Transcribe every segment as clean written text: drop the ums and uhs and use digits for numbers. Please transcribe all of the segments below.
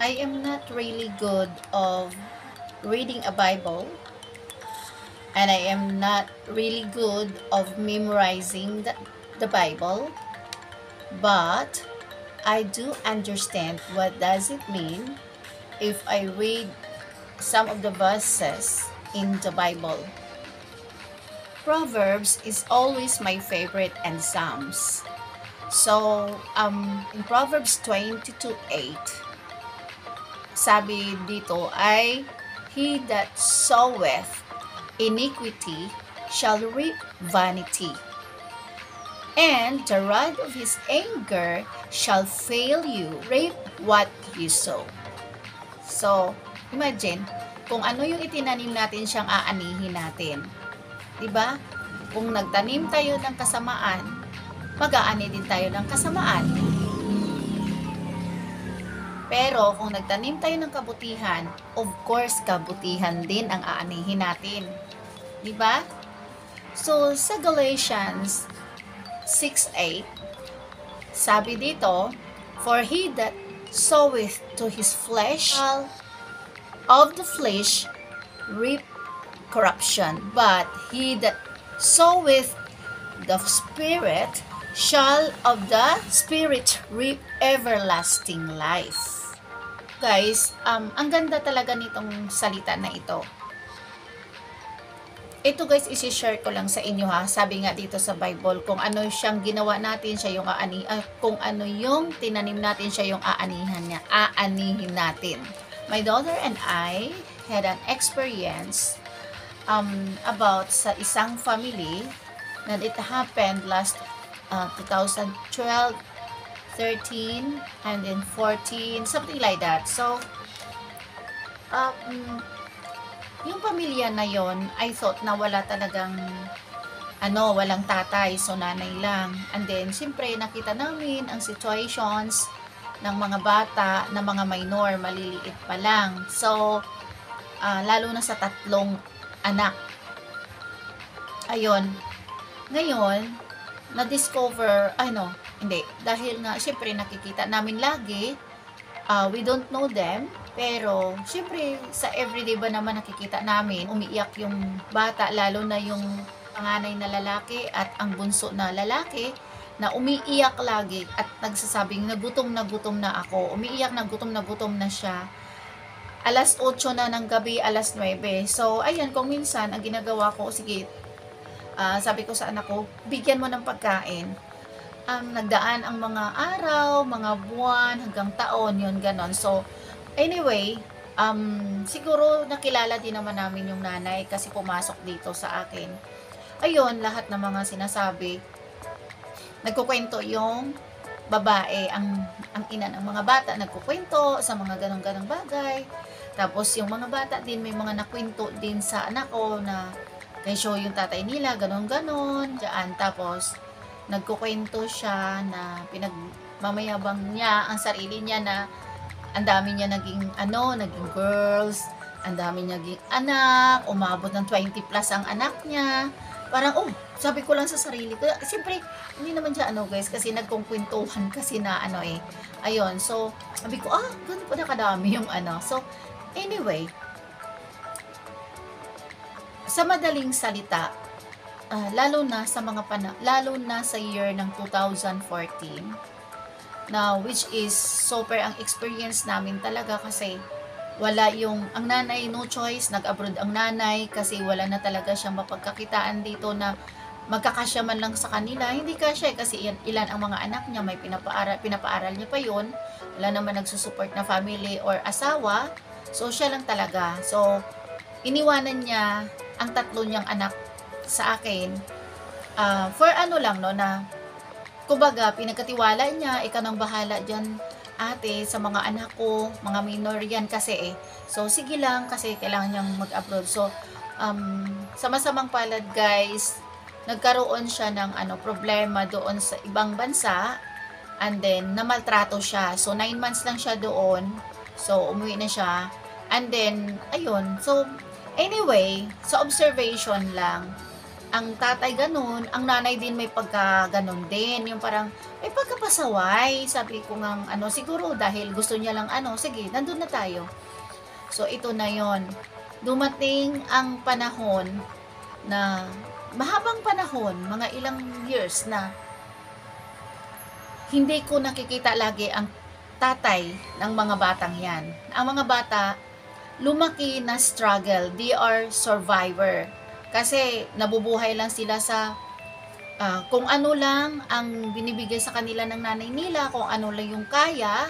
I am not really good of reading a Bible, and I am not really good of memorizing the Bible, but I do understand what does it mean if I read some of the verses in the Bible. Proverbs is always my favorite, and Psalms. So, in Proverbs 22:8, sabi dito ay, He that soweth iniquity shall reap vanity, and the rod of his anger shall fail you. Reap what you sow. So, imagine, kung ano yung itinanim natin siyang aanihin natin. 'Di ba? Kung nagtanim tayo ng kasamaan, mag-aani din tayo ng kasamaan. Pero kung nagtanim tayo ng kabutihan, of course, kabutihan din ang aanihin natin. 'Di ba? So, sa Galatians 6:8, sabi dito, For he that soweth to his flesh shall of the flesh reap corruption, but he that soweth the Spirit shall of the Spirit reap everlasting life. Guys, ang ganda talaga nitong salita na ito. Ito guys, isi-share ko lang sa inyo ha. Sabi nga dito sa Bible, kung ano siyang ginawa natin, siya yung kung ano yung tinanim natin, siya yung aanihin natin. My daughter and I had an experience about sa isang family that it happened last 2012, 13, and then 14, something like that. So, yung pamilya na yon, I thought na wala talagang walang tatay, so nanay lang. And then, siyempre, nakita namin ang situations ng mga bata, na mga minor, maliliit pa lang. So, lalo na sa 3 anak. Ayun. Ngayon, na-discover, hindi, dahil nga, siyempre, nakikita namin lagi, we don't know them, pero, syempre, sa everyday ba naman nakikita namin, umiiyak yung bata, lalo na yung panganay na lalaki at ang bunso na lalaki, na umiiyak lagi at nagsasabing na gutom na ako. Umiiyak na gutom na siya. Alas 8 na ng gabi, alas 9. So, ayan, kung minsan, ang ginagawa ko, sige, sabi ko sa anak ko, bigyan mo ng pagkain. Nagdaan ang mga araw, mga buwan, hanggang taon, yun, ganon. So, anyway, siguro nakilala din naman namin yung nanay kasi pumasok dito sa akin. Ayun, lahat ng mga sinasabi, nagkukwento yung babae, ang ina ng mga bata, nagkukwento sa mga ganong-ganong bagay. Tapos yung mga bata din, may mga nakwento din sa anak ko na kay show yung tatay nila, ganon-ganon, dyan. Tapos, nagkukwento siya na pinagmamayabang niya ang sarili niya na ang dami niya naging girls, ang dami niya naging anak, umabot ng 20 plus ang anak niya. Parang, sabi ko lang sa sarili ko, siyempre, hindi naman siya guys, kasi nagkukwentuhan kasi na ayun, so, sabi ko, ganun pa na kadami yung So, anyway, sa madaling salita, lalo na sa year ng 2014, na which is super ang experience namin talaga kasi wala ang nanay, no choice, nag-abroad ang nanay kasi wala na talaga siyang mapagkakitaan dito na magkakasya man lang sa kanila. Hindi kasya kasi ilan ang mga anak niya, may pinapaaral niya pa yun, wala naman nagsusupport na family or asawa, so siya lang talaga. So, iniwanan niya ang 3 niyang anak sa akin, for lang na kumbaga, pinagkatiwala niya, ikaw nang bahala dyan, ate, sa mga anak ko, mga minor yan kasi So, sige lang, kasi kailangan niyang mag-abroad. So, sa masamang palad, guys, nagkaroon siya ng problema doon sa ibang bansa, and then, namaltrato siya. So, 9 months lang siya doon. So, umuwi na siya. And then, ayun. So, anyway, sa observation lang, ang tatay ganun, ang nanay din may pagka ganun din, yung parang may pagkapasaway. Sabi ko ngang ano, siguro dahil gusto niya lang ano, sige, nandun na tayo. So ito na yon. Dumating ang panahon na mahabang panahon, mga ilang years na hindi ko nakikita lagi ang tatay ng mga batang yan. Ang mga bata, lumaki na struggle. They are survivor. Kasi nabubuhay lang sila sa kung ano lang ang binibigay sa kanila ng nanay nila, kung ano lang yung kaya.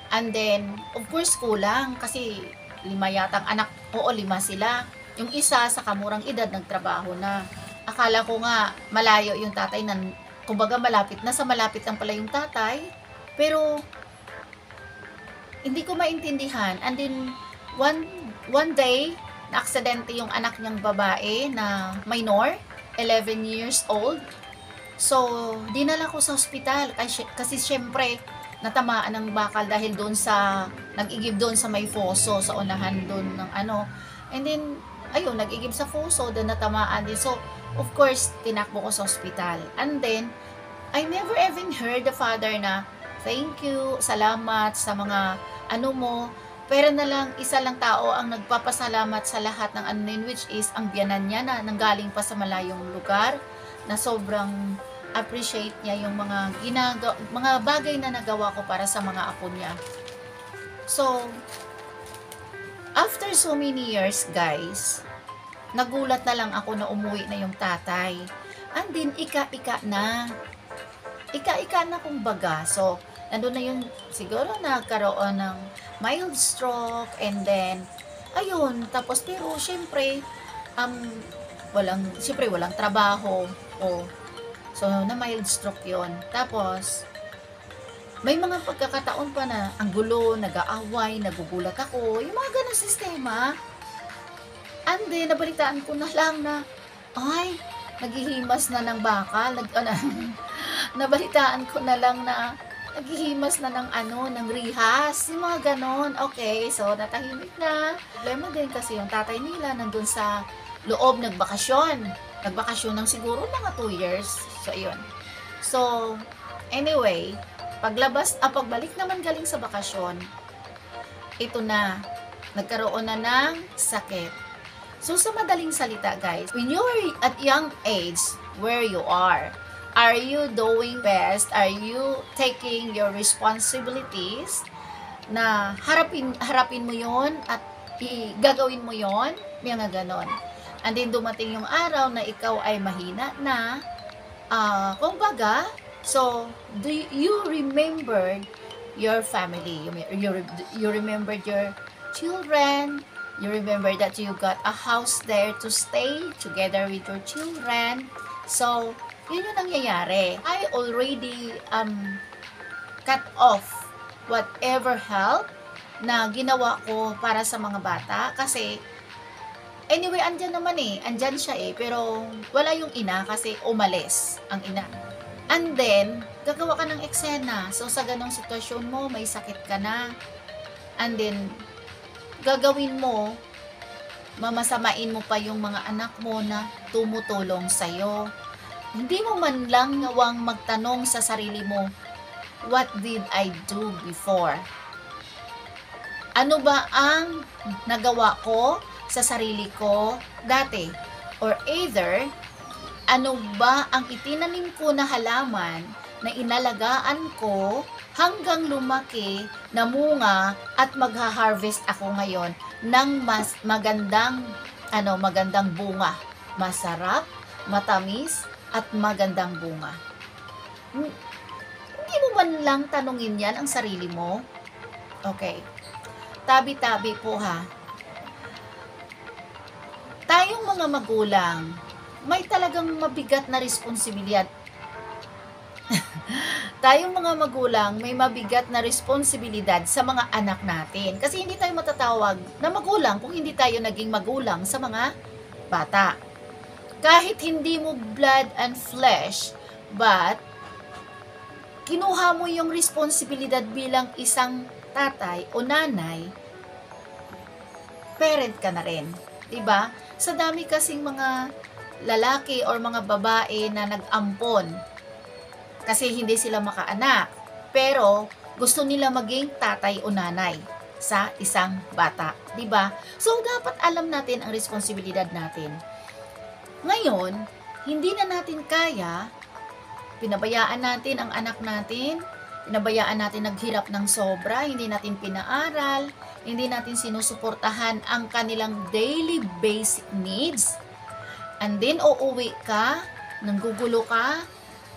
And then, of course, kulang. Kasi 5 yatang anak. Oo, 5 sila. Yung isa sa kamurang edad nagtrabaho na. Akala ko nga malayo yung tatay na, kumbaga malapit na, sa malapit lang pala yung tatay. Pero hindi ko maintindihan. And then one day na aksidente yung anak niyang babae na minor, 11 years old. So dinala ko sa ospital kasi syempre natamaan ng bakal dahil doon sa nag-igib doon sa may foso sa unahan doon ng ano. And then ayun, nag-igib sa foso, doon natamaan din. So of course tinakbo ko sa ospital. And then I never even heard the father na thank you, salamat sa mga ano mo. Pero na lang, isa lang tao ang nagpapasalamat sa lahat ng ano, which is ang biyanan niya na nanggaling pa sa malayong lugar, na sobrang appreciate niya yung mga bagay na nagawa ko para sa mga apo niya. So, after so many years, guys, nagulat na lang ako na umuwi na yung tatay. And then, ika-ika na kumbaga. So, nandun na yun, siguro nagkaroon ng mild stroke, and then, ayun, tapos pero, syempre, walang trabaho, so, na mild stroke yon. Tapos, may mga pagkakataon pa na, ang gulo, nag-aaway, nagugulat ako, yung mga ganang sistema, and then, nabalitaan ko na lang na, ay, naghihimas na ng bakal, nabalitaan ko na lang na, naghihimas na ng rihas, yung mga ganon. Okay, so natahimik na. Problema din kasi yung tatay nila nandun sa loob, nagbakasyon ng siguro mga 2 years. So, ayun. So, anyway, pagbalik naman galing sa bakasyon, ito na, nagkaroon na ng sakit. So, sa madaling salita, guys, when you're at young age, where you are you doing best? Are you taking your responsibilities na harapin mo yon at gagawin mo yon? Mga ganon. And then dumating yung araw na ikaw ay mahina na, kumbaga, so do you remembered your family, you remembered your children, you remember that you got a house there to stay together with your children. So yun yung nangyayari. I already cut off whatever help na ginawa ko para sa mga bata. Kasi, anyway, andyan siya pero wala yung ina kasi umalis ang ina. And then, gagawa ka ng eksena. So, sa ganong sitwasyon mo, may sakit ka na. And then, gagawin mo, mamasamain mo pa yung mga anak mo na tumutulong sa'yo. Hindi mo man lang nawang magtanong sa sarili mo, what did I do before? Ano ba ang nagawa ko sa sarili ko dati? Or either, ano ba ang itinanim ko na halaman na inalagaan ko hanggang lumaki, namunga at magha-harvest ako ngayon ng mas magandang bunga. Masarap, matamis, at magandang bunga. Hindi mo man lang tanungin yan ang sarili mo? Okay. Tabi-tabi po ha. Tayong mga magulang, may talagang mabigat na responsibilidad. Tayong mga magulang, may mabigat na responsibilidad sa mga anak natin. Kasi hindi tayo matatawag na magulang kung hindi tayo naging magulang sa mga bata. Kahit hindi mo blood and flesh, but kinuha mo yung responsibilidad bilang isang tatay o nanay, parent ka na rin. Diba? Sa dami kasing mga lalaki or mga babae na nag-ampon kasi hindi sila makaanak. Pero gusto nila maging tatay o nanay sa isang bata, 'di ba? So dapat alam natin ang responsibilidad natin. Ngayon, hindi na natin kaya, pinabayaan natin ang anak natin, pinabayaan natin naghirap ng sobra, hindi natin pinaaral, hindi natin sinusuportahan ang kanilang daily basic needs. And then uuwi ka, nanggugulo ka,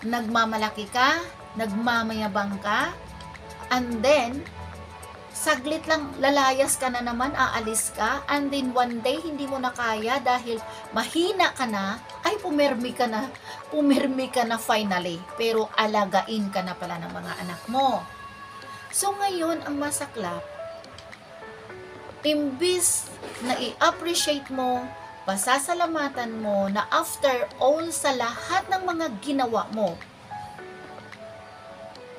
nagmamalaki ka, nagmamayabang ka, and then saglit lang lalayas ka na naman, aalis ka, and then one day hindi mo na kaya dahil mahina ka na, ay pumirmi ka na finally, pero alagain ka na pala ng mga anak mo. So ngayon ang masaklap, imbis na i-appreciate mo, pasasalamatan mo na after all sa lahat ng mga ginawa mo,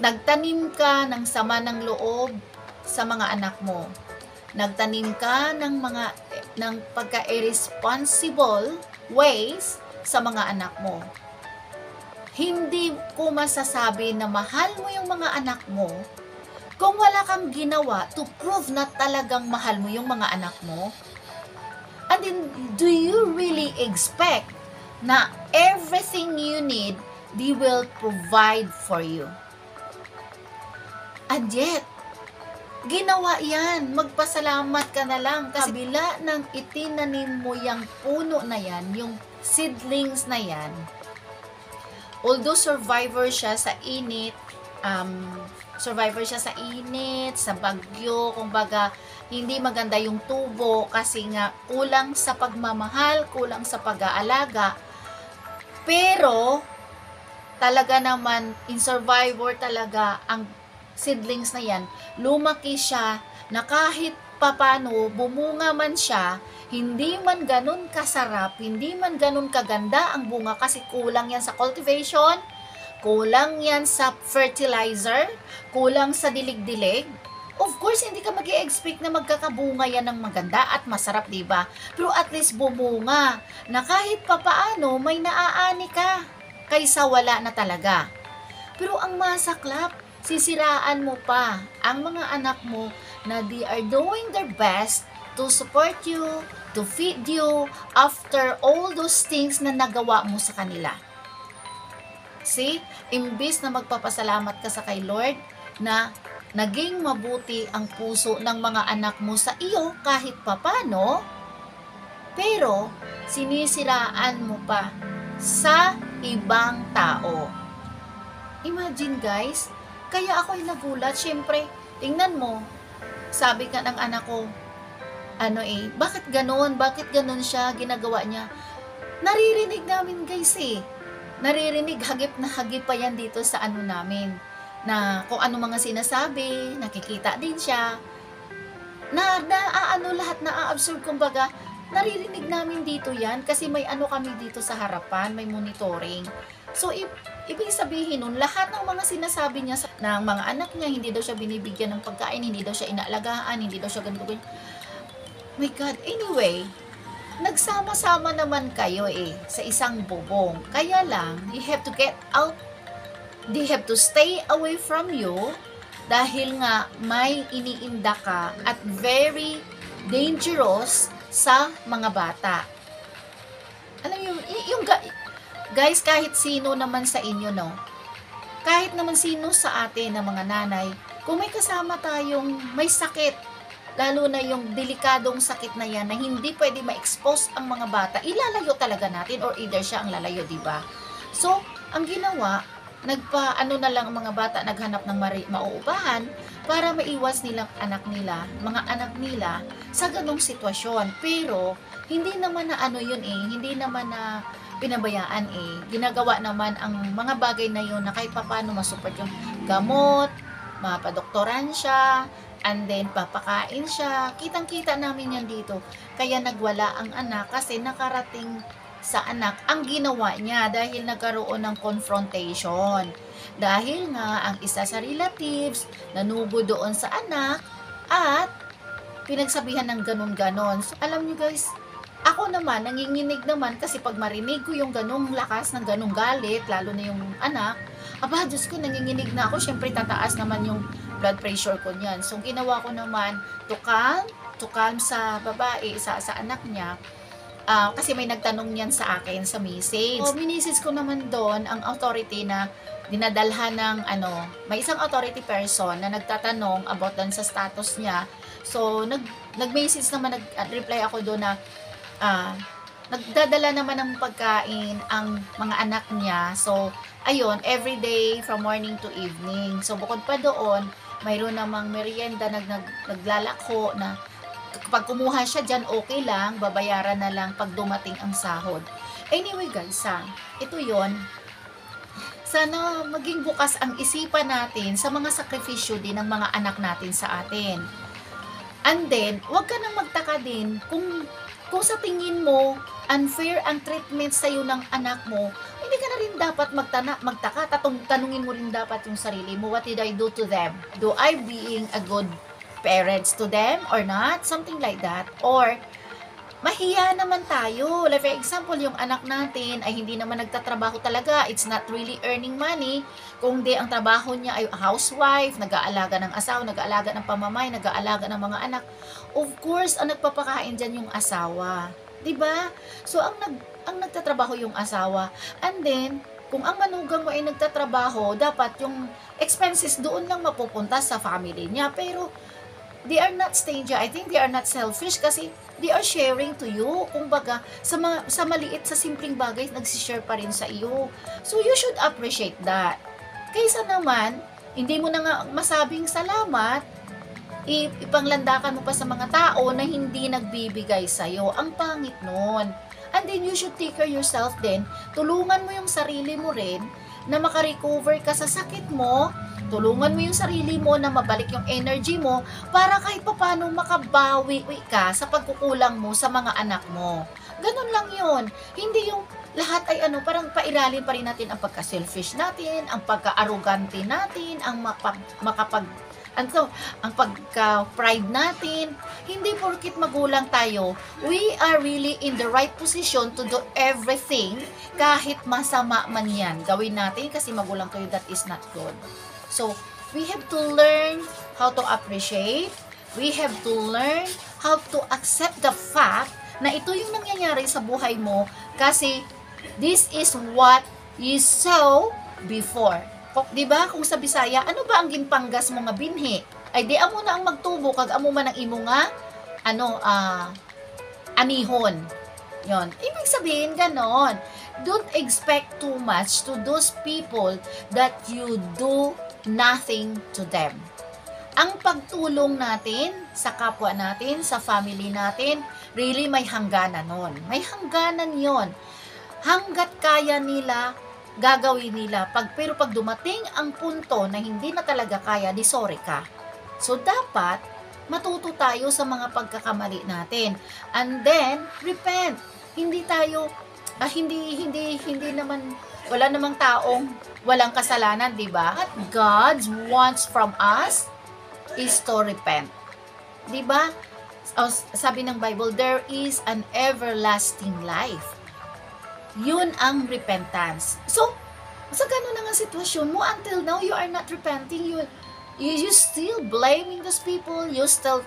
nagtanim ka ng sama ng loob sa mga anak mo. Nagtanim ka ng pagka-irresponsible ways sa mga anak mo. Hindi ko masasabi na mahal mo yung mga anak mo kung wala kang ginawa to prove na talagang mahal mo yung mga anak mo. And then, do you really expect na everything you need, they will provide for you? And yet, ginawa yan. Magpasalamat ka na lang. Kasi kabila ng itinanim mo yung puno na yan, yung seedlings na yan, although survivor siya sa init, sa bagyo, kumbaga, hindi maganda yung tubo kasi nga kulang sa pagmamahal, kulang sa pag-aalaga. Pero, talaga naman, in survivor talaga, ang seedlings na yan, lumaki siya na kahit papano bumunga man siya, hindi man ganun kasarap, hindi man ganun kaganda ang bunga kasi kulang yan sa cultivation, kulang yan sa fertilizer, kulang sa dilig-dilig. Of course, hindi ka mag-i-expect na magkakabunga yan ng maganda at masarap, diba? Pero at least bumunga na kahit papaano may naaani ka kaysa wala na talaga. Pero ang masaklap, sisiraan mo pa ang mga anak mo na they are doing their best to support you, to feed you after all those things na nagawa mo sa kanila. See, imbis na magpapasalamat ka sa kay Lord na naging mabuti ang puso ng mga anak mo sa iyo kahit papano, pero sinisiraan mo pa sa ibang tao. Imagine guys, kaya ako'y nagulat. Siyempre, tingnan mo, sabi ka ng anak ko, bakit ganon? Bakit ganon siya ginagawa niya? Naririnig namin guys naririnig, hagip na hagip pa yan dito sa namin, na kung ano mga sinasabi, nakikita din siya, lahat na-absorb, kumbaga, naririnig namin dito yan, kasi may kami dito sa harapan, may monitoring. So, ibig sabihin nun, lahat ng mga sinasabi niya ng mga anak niya, hindi daw siya binibigyan ng pagkain, hindi daw siya inaalagaan, hindi daw siya ganito. My God, anyway, nagsama-sama naman kayo sa isang bubong. Kaya lang, you have to get out, they have to stay away from you, dahil nga may iniinda ka at very dangerous sa mga bata. Alam niyo, guys, kahit sino naman sa inyo, kahit naman sino sa atin na mga nanay, kung may kasama tayong may sakit, lalo na yung delikadong sakit na yan na hindi pwede ma-expose ang mga bata, ilalayo talaga natin or either siya ang lalayo, diba? So, ang ginawa, na lang ang mga bata, naghanap ng mauupahan para maiwas nilang mga anak nila sa ganong sitwasyon. Pero, hindi naman na hindi naman na pinabayaan ginagawa naman ang mga bagay na yun na kahit paano masupport yung gamot, mapadoktoran siya, and then papakain siya. Kitang-kita namin yan dito. Kaya nagwala ang anak kasi nakarating sa anak ang ginawa niya dahil nagkaroon ng confrontation. Dahil nga ang isa sa relatives nanubo doon sa anak at pinagsabihan ng ganon-ganon. So, alam nyo guys, ako naman, nanginginig naman kasi pag marinig ko yung ganong lakas ng ganong galit, lalo na yung anak, aba, Diyos ko, nanginginig na ako. Syempre, tataas naman yung blood pressure ko niyan. So, ginawa ko naman to calm sa babae, sa anak niya. Kasi may nagtanong niyan sa akin sa message. So, minisis ko naman doon ang authority na dinadalhan ng may isang authority person na nagtatanong about dan sa status niya. So, nag-message naman, nag-reply ako doon na nagdadala naman ng pagkain ang mga anak niya. So, ayun, everyday from morning to evening. So, bukod pa doon, mayroon namang merienda naglalako na kapag kumuha siya dyan, okay lang, babayaran na lang pag dumating ang sahod. Anyway guys, ito yon. Sana maging bukas ang isipan natin sa mga sakripisyo din ng mga anak natin sa atin. And then, huwag ka nang magtaka din kung sa tingin mo unfair ang treatment sa iyo ng anak mo, hindi ka na rin dapat magtaka. Tanungin mo rin dapat yung sarili mo, what did I do to them? Do I being a good parents to them or not? Something like that. Or mahiya naman tayo. Like for example, yung anak natin ay hindi naman nagtatrabaho talaga. It's not really earning money. Kung di ang trabaho niya ay housewife, nag-aalaga ng asawa, nag-aalaga ng pamamay, nag-aalaga ng mga anak. Of course, ang nagpapakain dyan yung asawa. 'Di ba? So, ang nagtatrabaho yung asawa. And then, kung ang manugang mo ay nagtatrabaho, dapat yung expenses doon lang mapupunta sa family niya. Pero, they are not stingy. I think they are not selfish kasi they are sharing to you. Kumbaga, sa maliit, sa simpleng bagay, nagsishare pa rin sa iyo. So, you should appreciate that. Kaysa naman, hindi mo na nga masabing salamat, ipanglandakan mo pa sa mga tao na hindi nagbibigay sa iyo. Ang pangit nun. And then, you should take care yourself din. Tulungan mo yung sarili mo rin na makarecover ka sa sakit mo. Tulungan mo yung sarili mo na mabalik yung energy mo para kahit papano makabawi ka sa pagkukulang mo sa mga anak mo. Ganun lang yun. Hindi yung lahat ay parang pairalin pa rin natin ang pagka-selfish natin, ang pagka-arrogante natin, ang ang pagka-pride natin. Hindi porkit magulang tayo, we are really in the right position to do everything kahit masama man yan. Gawin natin kasi magulang tayo, that is not good. So, we have to learn how to appreciate. We have to learn how to accept the fact na ito yung nangyayari sa buhay mo kasi this is what you saw before. Diba? Kung sa Bisaya, ano ba ang ginpanggas mo nga binhi? Ay di amo na ang magtubo kag amo man ang imo nga anihon. Yon. Ibig sabihin ganon. Don't expect too much to those people that you do nothing to them. Ang pagtulong natin sa kapwa natin, sa family natin, really may hangganan nun. May hangganan yon. Hanggat kaya nila, gagawin nila. Pero pag dumating ang punto na hindi na talaga kaya, di sorry ka. So, dapat matuto tayo sa mga pagkakamali natin. And then, repent. Hindi tayo, hindi naman, wala namang taong walang kasalanan, di ba? What God wants from us is to repent. Di ba? Sabi ng Bible, there is an everlasting life. Yun ang repentance. So, sa ganun na nga sitwasyon mo, until now, you are not repenting. You still blaming those people. You still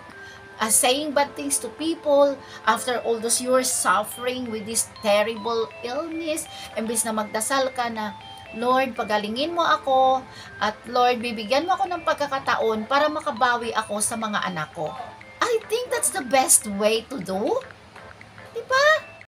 saying bad things to people. After all those years suffering with this terrible illness, imbis na magdasal ka na, Lord, pagalingin mo ako, at Lord, bibigyan mo ako ng pagkakataon para makabawi ako sa mga anak ko. I think that's the best way to do. Diba?